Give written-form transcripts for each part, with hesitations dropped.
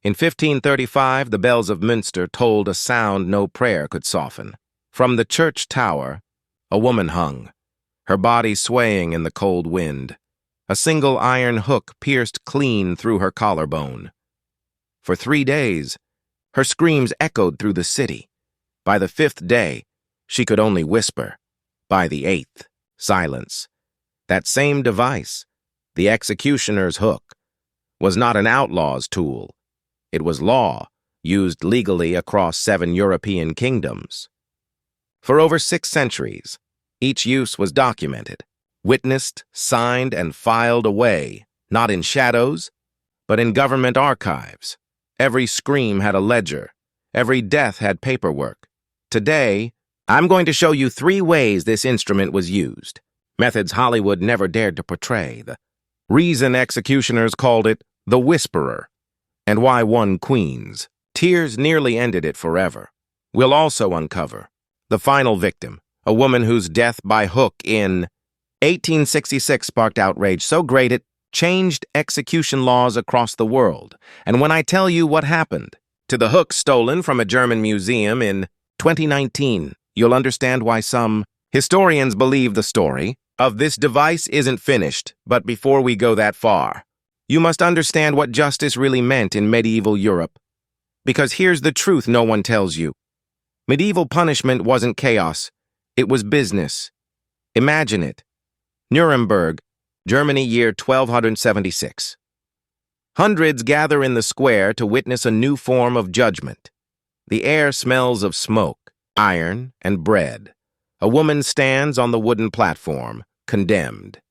In 1535, the bells of Münster tolled a sound no prayer could soften. From the church tower, a woman hung, her body swaying in the cold wind. A single iron hook pierced clean through her collarbone. For 3 days, her screams echoed through the city. By the 5th day, she could only whisper. By the 8th, silence. That same device, the executioner's hook, was not an outlaw's tool. It was law, used legally across 7 European kingdoms. For over 6 centuries, each use was documented, witnessed, signed, and filed away, not in shadows, but in government archives. Every scream had a ledger. Every death had paperwork. Today, I'm going to show you 3 ways this instrument was used. Methods Hollywood never dared to portray. The reason executioners called it the Whisperer, and why won Queens. Tears nearly ended it forever. We'll also uncover the final victim, a woman whose death by hook in 1866 sparked outrage so great it changed execution laws across the world. And when I tell you what happened to the hook stolen from a German museum in 2019, you'll understand why some historians believe the story of this device isn't finished. But before we go that far, you must understand what justice really meant in medieval Europe. Because here's the truth no one tells you. Medieval punishment wasn't chaos. It was business. Imagine it. Nuremberg, Germany, year 1276. Hundreds gather in the square to witness a new form of judgment. The air smells of smoke, iron, and bread. A woman stands on the wooden platform, condemned.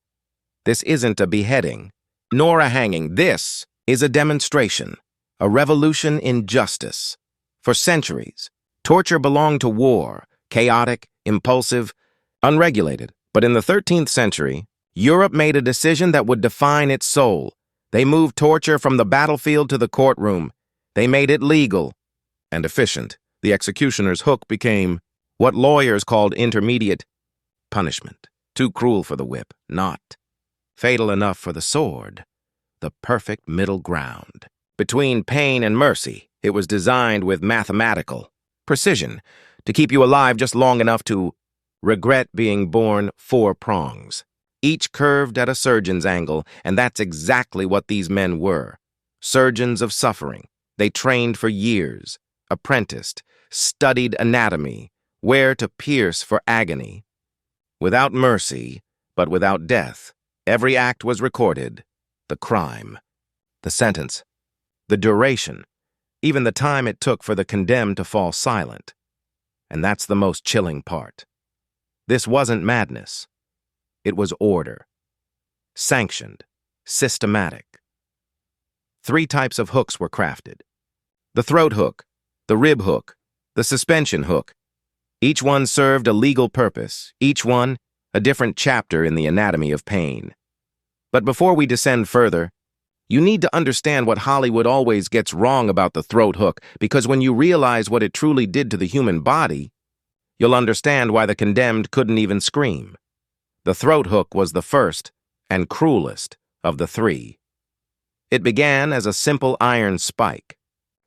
This isn't a beheading, nor a hanging. This is a demonstration, a revolution in justice. For centuries, torture belonged to war, chaotic, impulsive, unregulated. But in the 13th century, Europe made a decision that would define its soul. They moved torture from the battlefield to the courtroom. They made it legal and efficient. The executioner's hook became what lawyers called intermediate punishment. Too cruel for the whip, not fatal enough for the sword. The perfect middle ground. Between pain and mercy, it was designed with mathematical precision to keep you alive just long enough to regret being born 4 prongs, each curved at a surgeon's angle, and that's exactly what these men were. Surgeons of suffering. They trained for years, apprenticed, studied anatomy, where to pierce for agony. Without mercy, but without death, every act was recorded. The crime, the sentence, the duration, even the time it took for the condemned to fall silent. And that's the most chilling part. This wasn't madness. It was order. Sanctioned. Systematic. 3 types of hooks were crafted. The throat hook, the rib hook, the suspension hook. Each one served a legal purpose, each one a different chapter in the anatomy of pain. But before we descend further, you need to understand what Hollywood always gets wrong about the throat hook, because when you realize what it truly did to the human body, you'll understand why the condemned couldn't even scream. The throat hook was the first and cruelest of the 3. It began as a simple iron spike,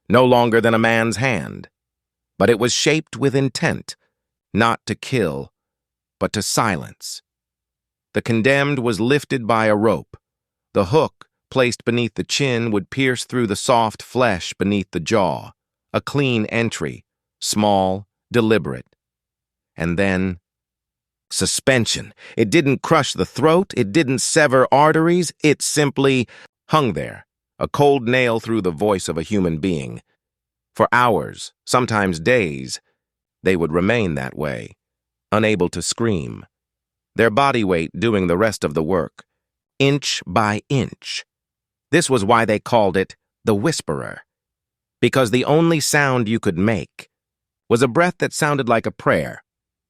no longer than a man's hand, but it was shaped with intent, not to kill, but to silence. The condemned was lifted by a rope. The hook, placed beneath the chin, would pierce through the soft flesh beneath the jaw. A clean entry, small, deliberate. And then, suspension. It didn't crush the throat, it didn't sever arteries, it simply hung there, a cold nail through the voice of a human being. For hours, sometimes days, they would remain that way, unable to scream, their body weight doing the rest of the work, inch by inch. This was why they called it the Whisperer, because the only sound you could make was a breath that sounded like a prayer.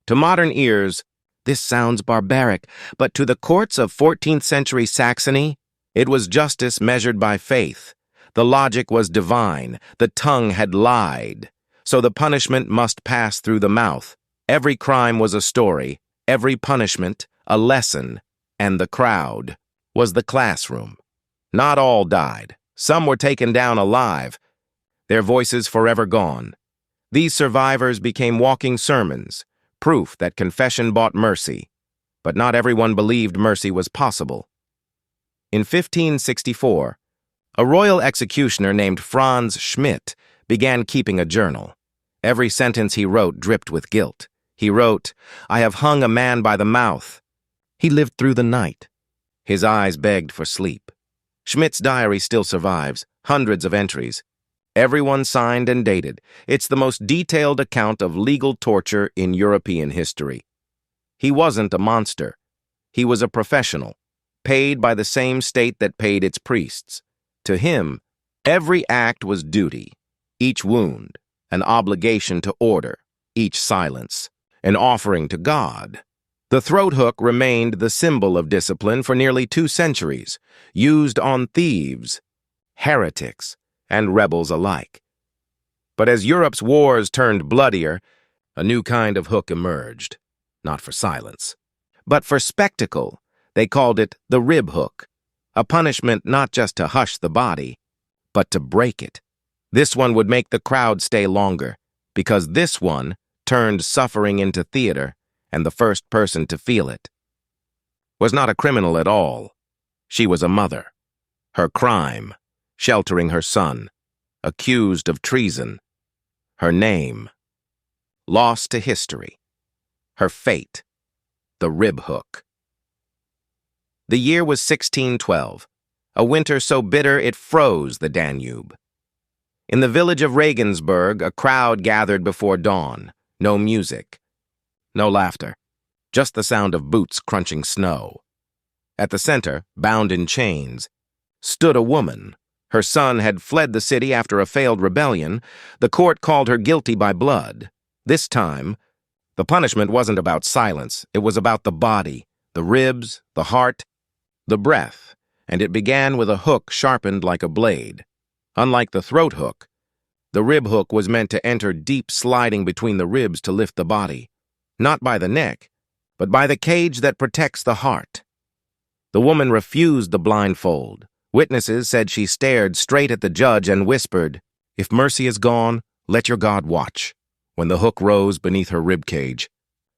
To modern ears, this sounds barbaric, but to the courts of 14th century Saxony, it was justice measured by faith. The logic was divine. The tongue had lied. So the punishment must pass through the mouth. Every crime was a story, every punishment a lesson, and the crowd was the classroom. Not all died. Some were taken down alive, their voices forever gone. These survivors became walking sermons, proof that confession bought mercy. But not everyone believed mercy was possible. In 1564, a royal executioner named Franz Schmidt began keeping a journal. Every sentence he wrote dripped with guilt. He wrote, "I have hung a man by the mouth." He lived through the night. His eyes begged for sleep. Schmidt's diary still survives, hundreds of entries. Everyone signed and dated. It's the most detailed account of legal torture in European history. He wasn't a monster. He was a professional, paid by the same state that paid its priests. To him, every act was duty, each wound, an obligation to order, each silence, an offering to God. The throat hook remained the symbol of discipline for nearly 2 centuries, used on thieves, heretics, and rebels alike. But as Europe's wars turned bloodier, a new kind of hook emerged, not for silence, but for spectacle. They called it the rib hook, a punishment not just to hush the body, but to break it. This one would make the crowd stay longer, because this one turned suffering into theater, and the first person to feel it was not a criminal at all. She was a mother. Her crime, sheltering her son, accused of treason. Her name, lost to history. Her fate, the rib hook. The year was 1612, a winter so bitter it froze the Danube. In the village of Regensburg, a crowd gathered before dawn. No music, no laughter, just the sound of boots crunching snow. At the center, bound in chains, stood a woman. Her son had fled the city after a failed rebellion. The court called her guilty by blood. This time, the punishment wasn't about silence. It was about the body, the ribs, the heart, the breath, and it began with a hook sharpened like a blade. Unlike the throat hook, the rib hook was meant to enter deep, sliding between the ribs to lift the body, not by the neck, but by the cage that protects the heart. The woman refused the blindfold. Witnesses said she stared straight at the judge and whispered, "If mercy is gone, let your God watch," when the hook rose beneath her rib cage.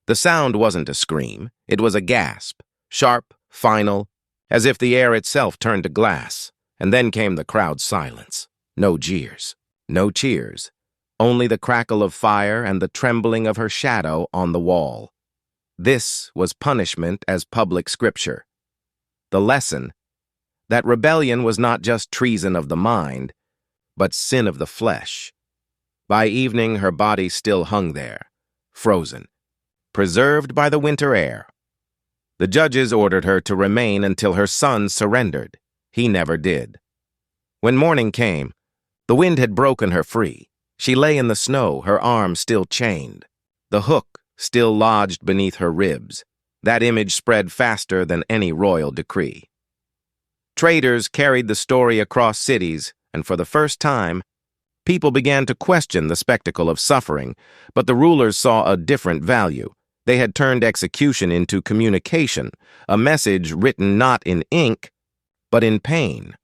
The sound wasn't a scream, it was a gasp, sharp, final, as if the air itself turned to glass. And then came the crowd's silence. No jeers, no cheers, only the crackle of fire and the trembling of her shadow on the wall. This was punishment as public scripture. The lesson, that rebellion was not just treason of the mind, but sin of the flesh. By evening, her body still hung there, frozen, preserved by the winter air. The judges ordered her to remain until her son surrendered. He never did. When morning came, the wind had broken her free. She lay in the snow, her arms still chained, the hook still lodged beneath her ribs. That image spread faster than any royal decree. Traders carried the story across cities, and for the first time, people began to question the spectacle of suffering, but the rulers saw a different value. They had turned execution into communication, a message written not in ink, but in pain.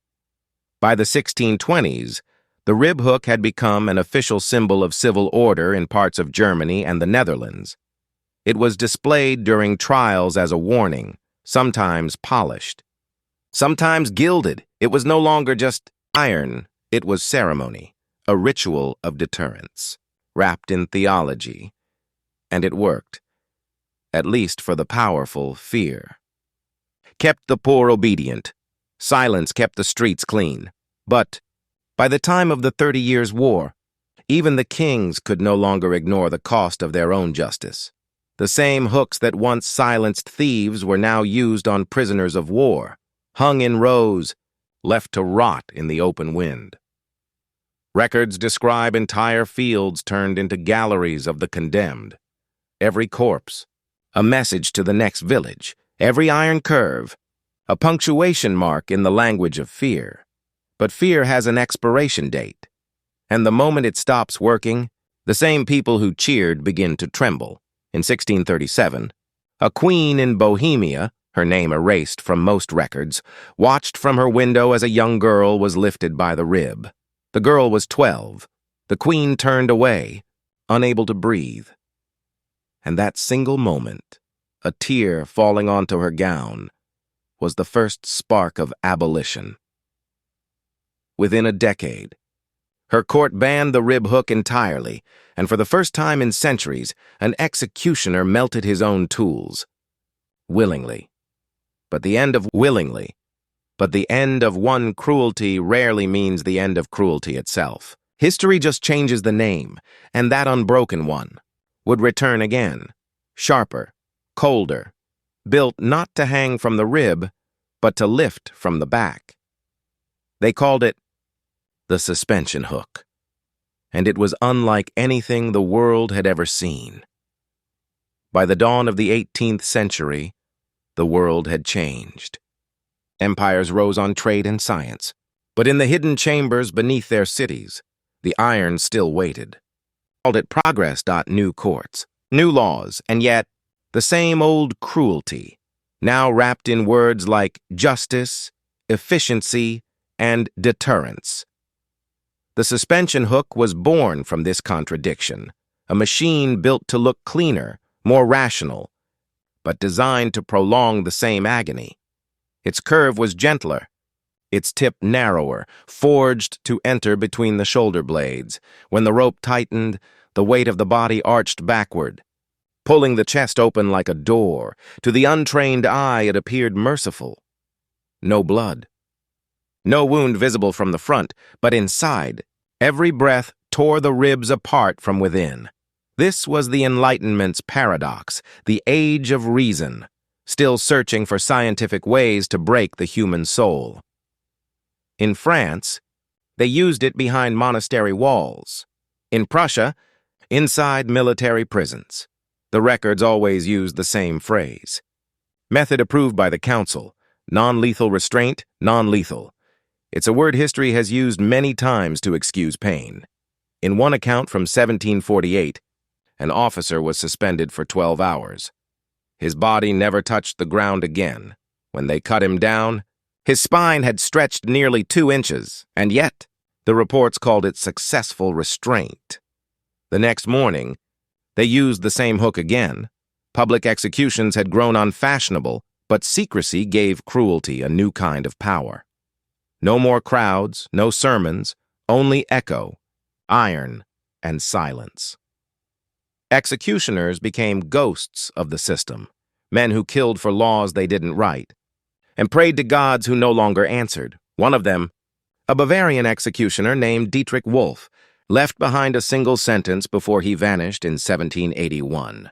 By the 1620s, the rib hook had become an official symbol of civil order in parts of Germany and the Netherlands. It was displayed during trials as a warning, sometimes polished, sometimes gilded. It was no longer just iron, it was ceremony, a ritual of deterrence, wrapped in theology. And it worked, at least for the powerful. Fear kept the poor obedient. Silence kept the streets clean. But by the time of the 30 Years' War, even the kings could no longer ignore the cost of their own justice. The same hooks that once silenced thieves were now used on prisoners of war, hung in rows, left to rot in the open wind. Records describe entire fields turned into galleries of the condemned. Every corpse, a message to the next village. Every iron curve, a punctuation mark in the language of fear. But fear has an expiration date, and the moment it stops working, the same people who cheered begin to tremble. In 1637, a queen in Bohemia, her name erased from most records, watched from her window as a young girl was lifted by the rib. The girl was 12, The queen turned away, unable to breathe. And that single moment, a tear falling onto her gown, was the first spark of abolition. Within a decade, her court banned the rib hook entirely, and for the first time in centuries, an executioner melted his own tools. Willingly. But the end of one cruelty rarely means the end of cruelty itself. History just changes the name, and that unbroken one would return again, sharper, colder, built not to hang from the rib, but to lift from the back. They called it the suspension hook, and it was unlike anything the world had ever seen. By the dawn of the 18th century, the world had changed. Empires rose on trade and science, but in the hidden chambers beneath their cities, the iron still waited. Called it progress. New courts, new laws, and yet the same old cruelty, now wrapped in words like justice, efficiency, and deterrence. The suspension hook was born from this contradiction, a machine built to look cleaner, more rational, but designed to prolong the same agony. Its curve was gentler, its tip narrower, forged to enter between the shoulder blades. When the rope tightened, the weight of the body arched backward, pulling the chest open like a door. To the untrained eye, it appeared merciful. No blood. No wound visible from the front, but inside, every breath tore the ribs apart from within. This was the Enlightenment's paradox, the age of reason, still searching for scientific ways to break the human soul. In France, they used it behind monastery walls. In Prussia, inside military prisons. The records always used the same phrase. Method approved by the council. Non-lethal restraint, non-lethal. It's a word history has used many times to excuse pain. In one account from 1748, an officer was suspended for 12 hours. His body never touched the ground again. When they cut him down, his spine had stretched nearly 2 inches, and yet the reports called it successful restraint. The next morning, they used the same hook again. Public executions had grown unfashionable, but secrecy gave cruelty a new kind of power. No more crowds, no sermons, only echo, iron, and silence. Executioners became ghosts of the system, men who killed for laws they didn't write, and prayed to gods who no longer answered. One of them, a Bavarian executioner named Dietrich Wolf, left behind a single sentence before he vanished in 1781.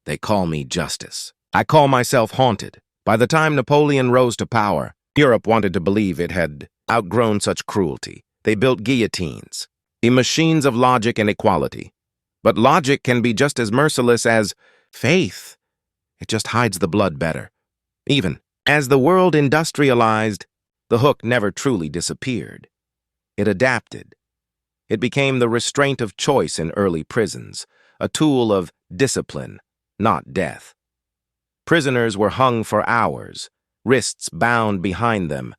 They call me justice. I call myself haunted. By the time Napoleon rose to power, Europe wanted to believe it had outgrown such cruelty. They built guillotines, the machines of logic and equality. But logic can be just as merciless as faith. It just hides the blood better. Even as the world industrialized, the hook never truly disappeared. It adapted. It became the restraint of choice in early prisons, a tool of discipline, not death. Prisoners were hung for hours, wrists bound behind them,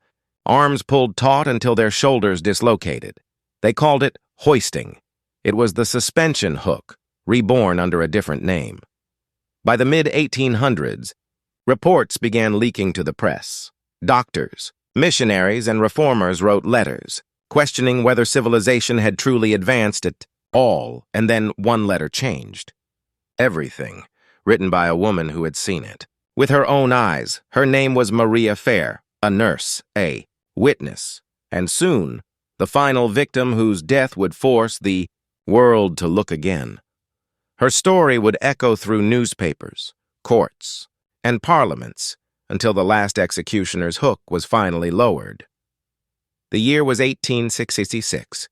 arms pulled taut until their shoulders dislocated. They called it hoisting. It was the suspension hook, reborn under a different name. By the mid-1800s, reports began leaking to the press. Doctors, missionaries, and reformers wrote letters, questioning whether civilization had truly advanced at all, and then one letter changed. Everything, written by a woman who had seen it. With her own eyes, her name was Maria Fair, a nurse, a witness, and soon, the final victim whose death would force the world to look again. Her story would echo through newspapers, courts, and parliaments until the last executioner's hook was finally lowered. The year was 1866.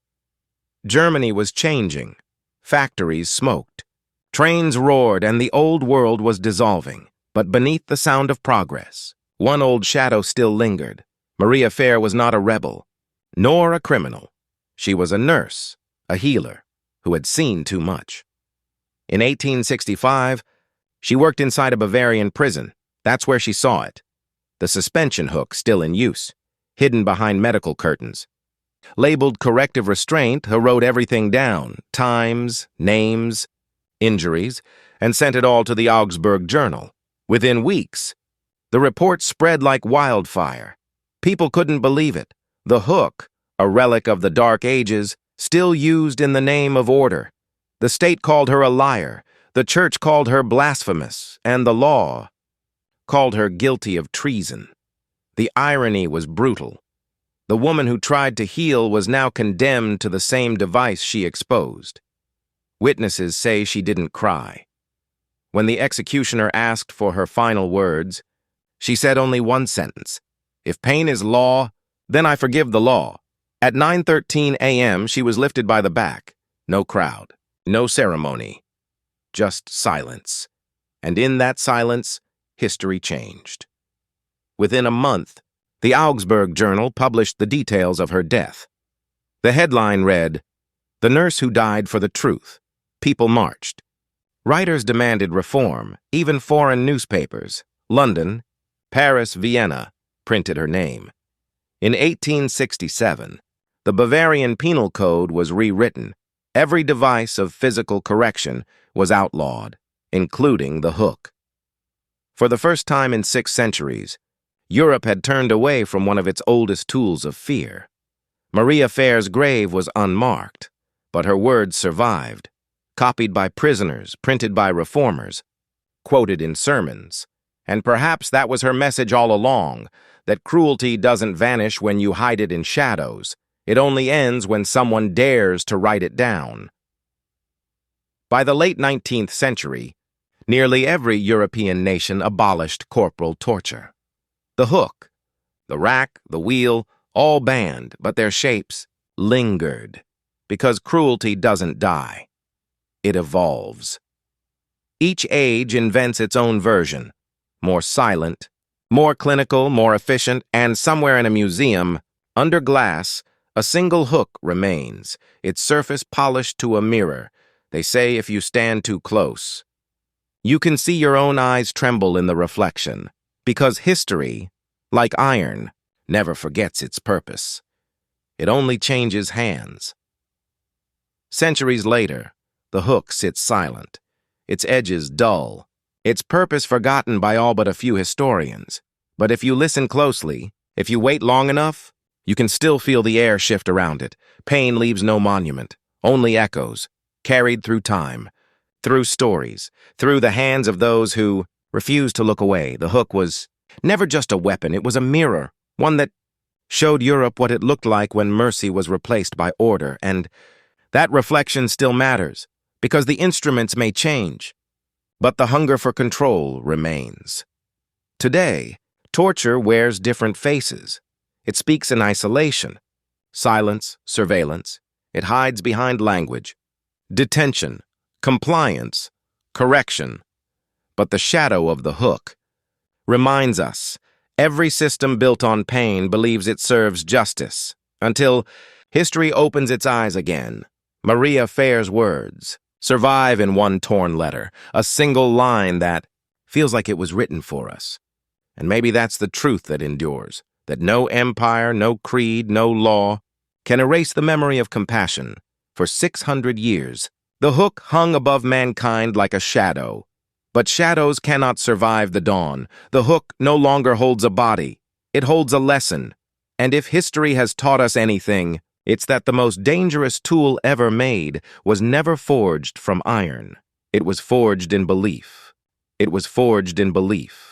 Germany was changing. Factories smoked. Trains roared, and the old world was dissolving. But beneath the sound of progress, one old shadow still lingered. Maria Fair was not a rebel, nor a criminal. She was a nurse, a healer, who had seen too much. In 1865, she worked inside a Bavarian prison. That's where she saw it. The suspension hook still in use, hidden behind medical curtains. Labeled corrective restraint, he wrote everything down, times, names, injuries, and sent it all to the Augsburg Journal. Within weeks, the report spread like wildfire. People couldn't believe it. The hook, a relic of the Dark Ages, still used in the name of order. The state called her a liar, the church called her blasphemous, and the law called her guilty of treason. The irony was brutal. The woman who tried to heal was now condemned to the same device she exposed. Witnesses say she didn't cry. When the executioner asked for her final words, she said only one sentence: "If pain is law, then I forgive the law." At 9:13 a.m., she was lifted by the back. No crowd, no ceremony, just silence. And in that silence, history changed. Within a month, the Augsburg Journal published the details of her death. The headline read, "The nurse who died for the truth." People marched. Writers demanded reform. Even foreign newspapers, London, Paris, Vienna, printed her name. In 1867, the Bavarian Penal Code was rewritten. Every device of physical correction was outlawed, including the hook. For the first time in 6 centuries, Europe had turned away from one of its oldest tools of fear. Maria Fair's grave was unmarked, but her words survived, copied by prisoners, printed by reformers, quoted in sermons. And perhaps that was her message all along, that cruelty doesn't vanish when you hide it in shadows. It only ends when someone dares to write it down. By the late 19th century, nearly every European nation abolished corporal torture. The hook, the rack, the wheel, all banned, but their shapes lingered, because cruelty doesn't die. It evolves. Each age invents its own version, more silent, more clinical, more efficient, and somewhere in a museum, under glass, a single hook remains, its surface polished to a mirror. They say if you stand too close, you can see your own eyes tremble in the reflection, because history, like iron, never forgets its purpose. It only changes hands. Centuries later, the hook sits silent, its edges dull, its purpose forgotten by all but a few historians. But if you listen closely, if you wait long enough, you can still feel the air shift around it. Pain leaves no monument, only echoes, carried through time, through stories, through the hands of those who refused to look away. The hook was never just a weapon, it was a mirror, one that showed Europe what it looked like when mercy was replaced by order. And that reflection still matters, because the instruments may change, but the hunger for control remains. Today, torture wears different faces. It speaks in isolation, silence, surveillance. It hides behind language, detention, compliance, correction. But the shadow of the hook reminds us every system built on pain believes it serves justice, until history opens its eyes again. Maria Fair's words survive in one torn letter, a single line that feels like it was written for us. And maybe that's the truth that endures, that no empire, no creed, no law can erase the memory of compassion. For 600 years, the hook hung above mankind like a shadow. But shadows cannot survive the dawn. The hook no longer holds a body. It holds a lesson. And if history has taught us anything, it's that the most dangerous tool ever made was never forged from iron. It was forged in belief. It was forged in belief.